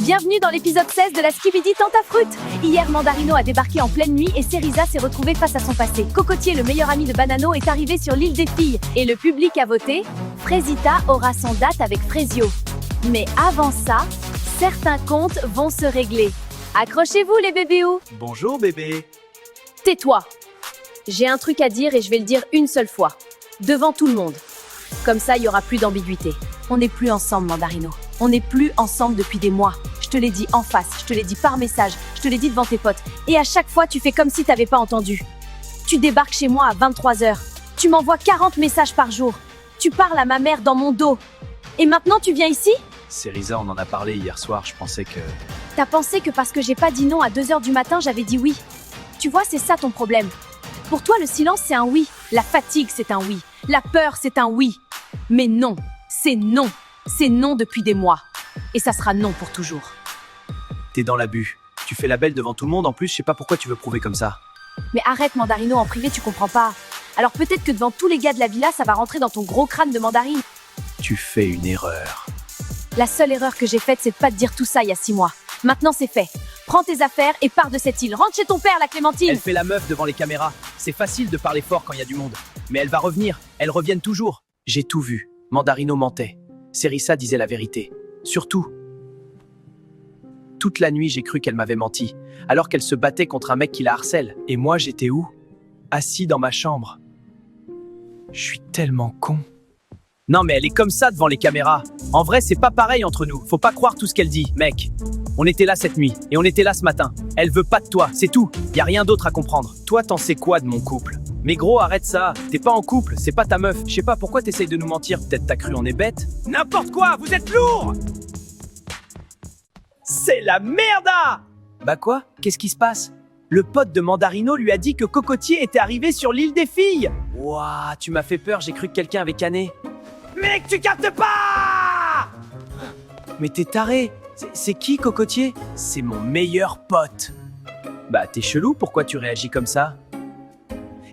Bienvenue dans l'épisode 16 de la Skibidi Tentafruit. Hier, Mandarino a débarqué en pleine nuit et Cerisa s'est retrouvée face à son passé. Cocotier, le meilleur ami de Banano, est arrivé sur l'île des filles. Et le public a voté. Fraisita aura son date avec Fraisio. Mais avant ça, certains comptes vont se régler. Accrochez-vous les bébéous. Bonjour bébé. Tais-toi. J'ai un truc à dire et je vais le dire une seule fois. Devant tout le monde. Comme ça, il n'y aura plus d'ambiguïté. On n'est plus ensemble, Mandarino. On n'est plus ensemble depuis des mois. Je te l'ai dit en face, je te l'ai dit par message, je te l'ai dit devant tes potes. Et à chaque fois, tu fais comme si t'avais pas entendu. Tu débarques chez moi à 23h. Tu m'envoies 40 messages par jour. Tu parles à ma mère dans mon dos. Et maintenant, tu viens ici ? Cerisa, on en a parlé hier soir, je pensais que... T'as pensé que parce que j'ai pas dit non à 2h du matin, j'avais dit oui. Tu vois, c'est ça ton problème. Pour toi, le silence, c'est un oui. La fatigue, c'est un oui. La peur, c'est un oui. Mais non, c'est non. C'est non depuis des mois. Et ça sera non pour toujours. T'es dans l'abus. Tu fais la belle devant tout le monde, en plus, je sais pas pourquoi tu veux prouver comme ça. Mais arrête, Mandarino, en privé, tu comprends pas. Alors peut-être que devant tous les gars de la villa, ça va rentrer dans ton gros crâne de mandarine. Tu fais une erreur. La seule erreur que j'ai faite, c'est de pas te dire tout ça il y a 6 mois. Maintenant, c'est fait. Prends tes affaires et pars de cette île. Rentre chez ton père, la Clémentine. Elle fait la meuf devant les caméras. C'est facile de parler fort quand il y a du monde. Mais elle va revenir. Elles reviennent toujours. J'ai tout vu. Mandarino mentait. Cerisa disait la vérité. Surtout. Toute la nuit, j'ai cru qu'elle m'avait menti. Alors qu'elle se battait contre un mec qui la harcèle. Et moi, j'étais où ? Assis dans ma chambre. Je suis tellement con. Non mais elle est comme ça devant les caméras. En vrai, c'est pas pareil entre nous. Faut pas croire tout ce qu'elle dit, mec. On était là cette nuit, et on était là ce matin. Elle veut pas de toi, c'est tout. Y a rien d'autre à comprendre. Toi, t'en sais quoi de mon couple ? Mais gros, arrête ça. T'es pas en couple, c'est pas ta meuf. Je sais pas pourquoi t'essayes de nous mentir. Peut-être t'as cru on est bête ? N'importe quoi, vous êtes lourd ! C'est la merda ! Bah quoi ? Qu'est-ce qui se passe ? Le pote de Mandarino lui a dit que Cocotier était arrivé sur l'île des filles. Ouah, tu m'as fait peur, j'ai cru que quelqu'un avait canné. Mec, tu captes pas! Mais t'es taré. C'est qui, Cocotier? C'est mon meilleur pote. Bah, t'es chelou, pourquoi tu réagis comme ça?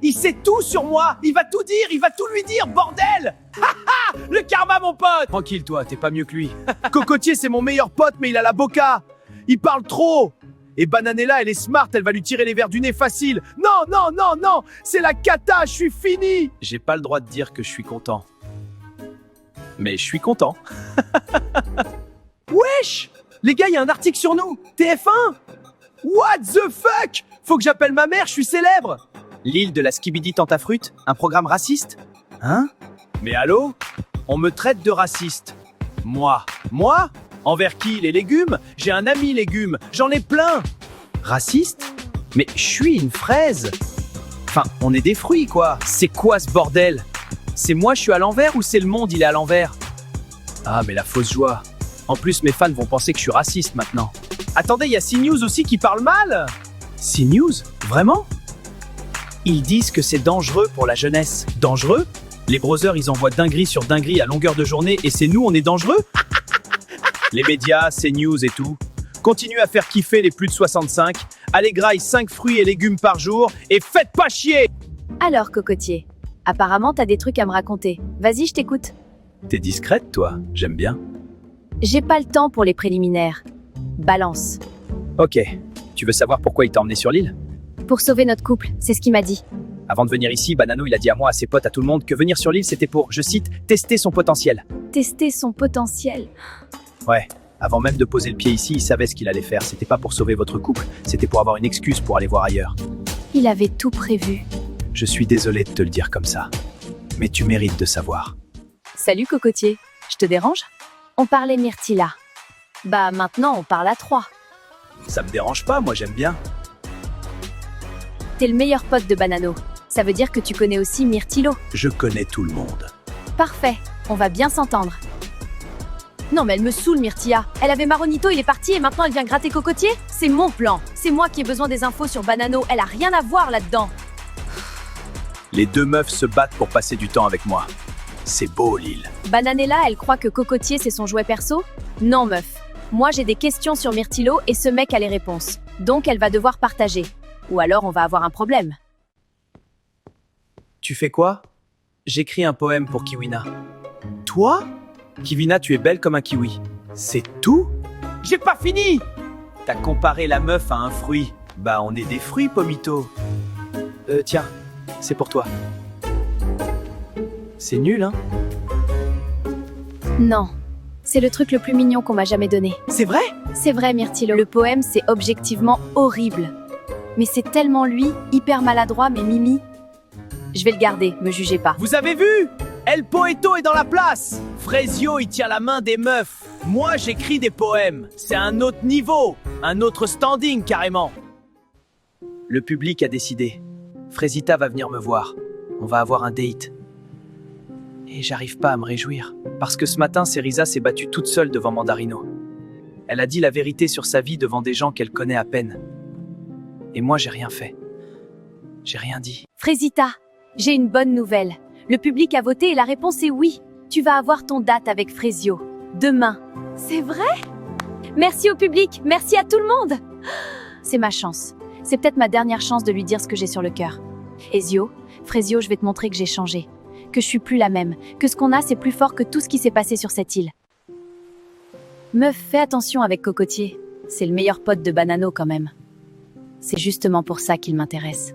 Il sait tout sur moi! Il va tout dire, il va tout lui dire, bordel! Haha! Le karma, mon pote! Tranquille, toi, t'es pas mieux que lui. Cocotier, c'est mon meilleur pote, mais il a la boca! Il parle trop! Et Bananella, elle est smart, elle va lui tirer les verres du nez facile. Non, non, non, non! C'est la cata, je suis fini! J'ai pas le droit de dire que je suis content. Mais je suis content. Wesh! Les gars, il y a un article sur nous. TF1? What the fuck? Faut que j'appelle ma mère, je suis célèbre. L'île de la Skibidi Tentafruit, un programme raciste? Hein? Mais allô? On me traite de raciste. Moi? Moi? Envers qui? Les légumes? J'ai un ami légumes, j'en ai plein. Raciste? Mais je suis une fraise. Enfin, on est des fruits, quoi. C'est quoi ce bordel? C'est moi, je suis à l'envers ou c'est le monde, il est à l'envers? Ah, mais la fausse joie. En plus, mes fans vont penser que je suis raciste maintenant. Attendez, il y a CNews aussi qui parle mal. CNews? Vraiment? Ils disent que c'est dangereux pour la jeunesse. Dangereux? Les brothers, ils envoient dinguerie sur dinguerie à longueur de journée et c'est nous, on est dangereux? Les médias, CNews et tout. Continuez à faire kiffer les plus de 65. Allez graille 5 fruits et légumes par jour et faites pas chier! Alors, Cocotier, apparemment, t'as des trucs à me raconter. Vas-y, je t'écoute. T'es discrète, toi. J'aime bien. J'ai pas le temps pour les préliminaires. Balance. Ok. Tu veux savoir pourquoi il t'a emmené sur l'île? Pour sauver notre couple, c'est ce qu'il m'a dit. Avant de venir ici, Banano, il a dit à moi, à ses potes, à tout le monde, que venir sur l'île, c'était pour, je cite, tester son potentiel. Tester son potentiel. Ouais. Avant même de poser le pied ici, il savait ce qu'il allait faire. C'était pas pour sauver votre couple, c'était pour avoir une excuse pour aller voir ailleurs. Il avait tout prévu. Je suis désolé de te le dire comme ça. Mais tu mérites de savoir. Salut, Cocotier. Je te dérange? On parlait Myrtilla. Bah, maintenant, on parle à 3. Ça me dérange pas, moi j'aime bien. T'es le meilleur pote de Banano. Ça veut dire que tu connais aussi Myrtillo. Je connais tout le monde. Parfait, on va bien s'entendre. Non mais elle me saoule Myrtilla. Elle avait Maronito, il est parti et maintenant elle vient gratter Cocotier? C'est mon plan. C'est moi qui ai besoin des infos sur Banano. Elle a rien à voir là-dedans. Les deux meufs se battent pour passer du temps avec moi. C'est beau, l'île. Bananella, elle croit que Cocotier c'est son jouet perso? Non meuf. Moi j'ai des questions sur Myrtillo et ce mec a les réponses. Donc elle va devoir partager. Ou alors on va avoir un problème. Tu fais quoi? J'écris un poème pour Kiwina. Toi? Kiwina, tu es belle comme un kiwi. C'est tout? j'ai pas fini! T'as comparé la meuf à un fruit. Bah, on est des fruits, Pomito. Tiens, c'est pour toi. C'est nul, hein? Non. C'est le truc le plus mignon qu'on m'a jamais donné. C'est vrai? C'est vrai, Myrtilo. Le poème, c'est objectivement horrible. Mais c'est tellement lui, hyper maladroit, mais Mimi. Je vais le garder, me jugez pas. Vous avez vu? El Poeto est dans la place! Frezio, il tient la main des meufs. Moi, j'écris des poèmes. C'est un autre niveau, un autre standing, carrément. Le public a décidé. Frezita va venir me voir. On va avoir un date. Et j'arrive pas à me réjouir. Parce que ce matin, Cerisa s'est battue toute seule devant Mandarino. Elle a dit la vérité sur sa vie devant des gens qu'elle connaît à peine. Et moi, j'ai rien fait. J'ai rien dit. Frésita, j'ai une bonne nouvelle. Le public a voté et la réponse est oui. Tu vas avoir ton date avec Frezio. Demain. C'est vrai? Merci au public, merci à tout le monde. C'est ma chance. C'est peut-être ma dernière chance de lui dire ce que j'ai sur le cœur. Frezio, je vais te montrer que j'ai changé. Que je suis plus la même. Que ce qu'on a, c'est plus fort que tout ce qui s'est passé sur cette île. Meuf, fais attention avec Cocotier. C'est le meilleur pote de Banano quand même. C'est justement pour ça qu'il m'intéresse.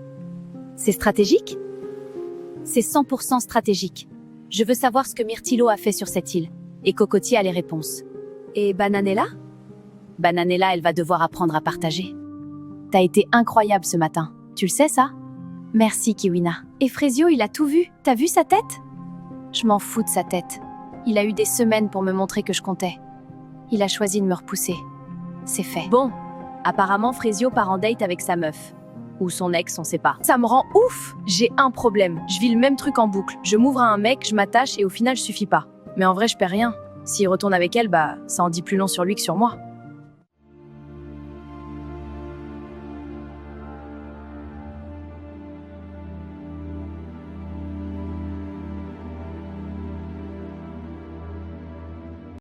C'est stratégique? C'est 100% stratégique. Je veux savoir ce que Myrtilo a fait sur cette île. Et Cocotier a les réponses. Et Bananella? Bananella, elle va devoir apprendre à partager. T'as été incroyable ce matin. Tu le sais, ça? Merci, Kiwina. Et Frezio, il a tout vu. T'as vu sa tête? Je m'en fous de sa tête. Il a eu des semaines pour me montrer que je comptais. Il a choisi de me repousser. C'est fait. Bon, apparemment, Frezio part en date avec sa meuf. Ou son ex, on sait pas. Ça me rend ouf! J'ai un problème. Je vis le même truc en boucle. Je m'ouvre à un mec, je m'attache et au final, je suffis pas. Mais en vrai, je perds rien. S'il retourne avec elle, bah, ça en dit plus long sur lui que sur moi.